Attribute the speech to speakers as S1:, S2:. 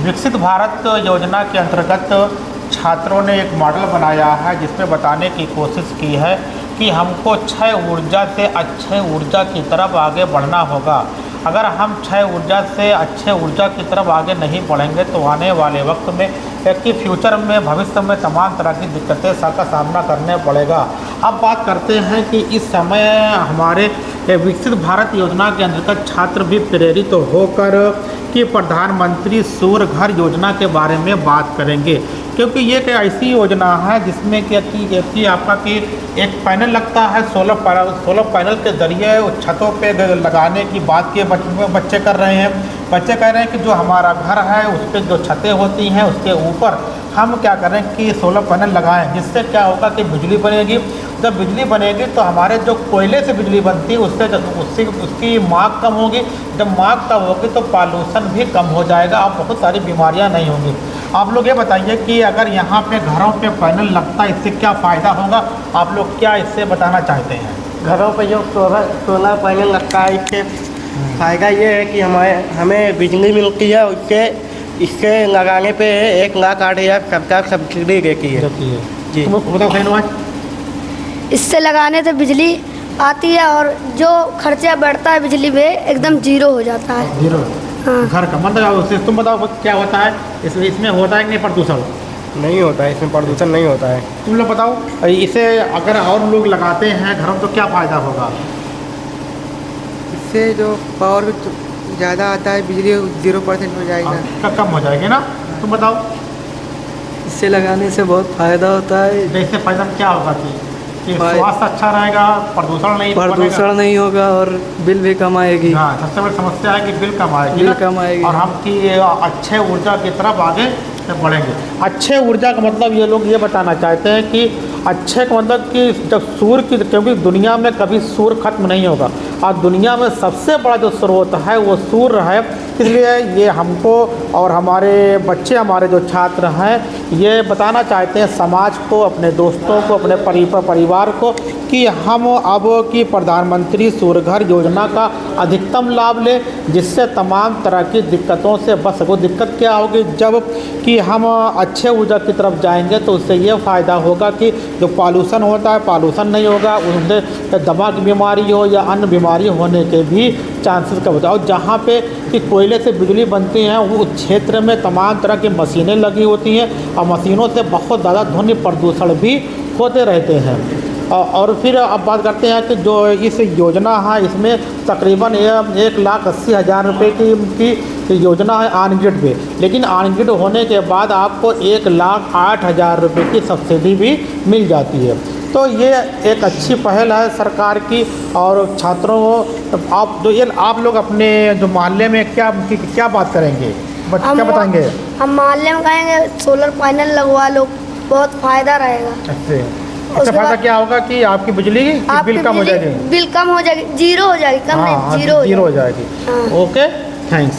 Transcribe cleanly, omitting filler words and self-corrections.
S1: विकसित भारत योजना के अंतर्गत छात्रों ने एक मॉडल बनाया है जिसमें बताने की कोशिश की है कि हमको अक्षय ऊर्जा से अक्षय ऊर्जा की तरफ आगे बढ़ना होगा। अगर हम अक्षय ऊर्जा से अक्षय ऊर्जा की तरफ आगे नहीं बढ़ेंगे तो आने वाले वक्त में कि फ्यूचर में भविष्य में तमाम तरह की दिक्कतें का सामना करने पड़ेगा। अब बात करते हैं कि इस समय हमारे विकसित भारत योजना के अंतर्गत छात्र भी प्रेरित होकर कि प्रधानमंत्री सूर्य घर योजना के बारे में बात करेंगे, क्योंकि ये एक ऐसी योजना है जिसमें कि आपका कि एक पैनल लगता है सोलर पैनल के ज़रिए छतों पे लगाने की बात के बच्चे कर रहे हैं। बच्चे कह रहे हैं कि जो हमारा घर है उस पर जो छतें होती हैं उसके ऊपर हम क्या करें कि सोलर पैनल लगाएं, जिससे क्या होगा कि बिजली बनेगी। जब बिजली बनेगी तो हमारे जो कोयले से बिजली बनती है उसकी मांग कम होगी। जब मांग कम होगी तो पॉल्यूशन भी कम हो जाएगा और बहुत सारी बीमारियां नहीं होंगी। आप लोग ये बताइए कि अगर यहाँ पे घरों पे पैनल लगता है इससे क्या फ़ायदा होगा, आप लोग क्या इससे बताना चाहते हैं?
S2: घरों पर जो सोलर पैनल लगता है इससे फ़ायदा ये है कि हमें बिजली मिलती है। इससे लगाने पे 1,08,000 सरकार सब्सिडी देती है जी।
S1: बताओ।
S3: इससे लगाने से बिजली आती है और जो खर्चा बढ़ता है बिजली पे एकदम जीरो हो जाता है।
S1: जीरो।
S3: हाँ।
S1: घर का मतलब तुम बताओ क्या होता है इसमें होता है कि नहीं प्रदूषण?
S2: नहीं होता है, इसमें प्रदूषण नहीं होता है।
S1: तुम लोग बताओ इसे अगर और लोग लगाते हैं घरों तो क्या फ़ायदा होगा?
S4: इससे जो पावर ज़्यादा आता है बिजली 0% हो जाएगा।
S1: कम हो जाएगी ना? तुम बताओ।
S4: इससे लगाने से बहुत फ़ायदा होता है।
S1: जैसे फ़ायदा क्या होगा कि स्वास्थ्य अच्छा रहेगा, प्रदूषण
S4: नहीं होगा और बिल भी कम आएगी।
S1: हाँ, सबसे बड़ी समस्या है कि बिल कम आएगी। और हम कि अक्षय ऊर्जा की तरफ आगे बढ़ेंगे। अक्षय ऊर्जा का मतलब ये लोग ये बताना चाहते हैं कि अक्षय का मतलब कि जब सूर्य की, क्योंकि दुनिया में कभी सूर्य खत्म नहीं होगा और दुनिया में सबसे बड़ा जो स्रोत है वो सूर्य है। इसलिए ये हमको और हमारे बच्चे, हमारे जो छात्र हैं, ये बताना चाहते हैं समाज को, अपने दोस्तों को, अपने परिवार को कि हम अब की प्रधानमंत्री सूर्य घर योजना का अधिकतम लाभ लें, जिससे तमाम तरह की दिक्कतों से बच सको। दिक्कत क्या होगी जब कि हम अच्छे ऊर्जा की तरफ जाएंगे तो उससे ये फ़ायदा होगा कि जो पॉल्यूशन होता है पॉल्यूशन नहीं होगा, उससे दमा की बीमारी हो या अन्य बीमारी होने के भी चांसेस कम होता है। और जहाँ पे कि कोयले से बिजली बनती हैं वो क्षेत्र में तमाम तरह की मशीनें लगी होती हैं और मशीनों से बहुत ज़्यादा ध्वनि प्रदूषण भी होते रहते हैं। और फिर अब बात करते हैं कि जो इस योजना है इसमें तकरीबन 1,80,000 रुपये की योजना है ऑन ग्रिड पे, लेकिन ऑन ग्रिड होने के बाद आपको 1,08,000 रुपये की सब्सिडी भी मिल जाती है। तो ये एक अच्छी पहल है सरकार की। और छात्रों आप लोग अपने जो मोहल्ले में क्या बात करेंगे, क्या बताएंगे?
S3: हम मोहल्ले में कहेंगे सोलर पैनल लगवा लो, बहुत फ़ायदा रहेगा।
S1: अच्छा फ़ायदा क्या होगा कि आपकी बिजली बिल कम हो जाएगी?
S3: बिल कम हो जाएगी, जीरो हो जाएगी, कम नहीं, जीरो हो जाएगी।
S1: Okay, thanks.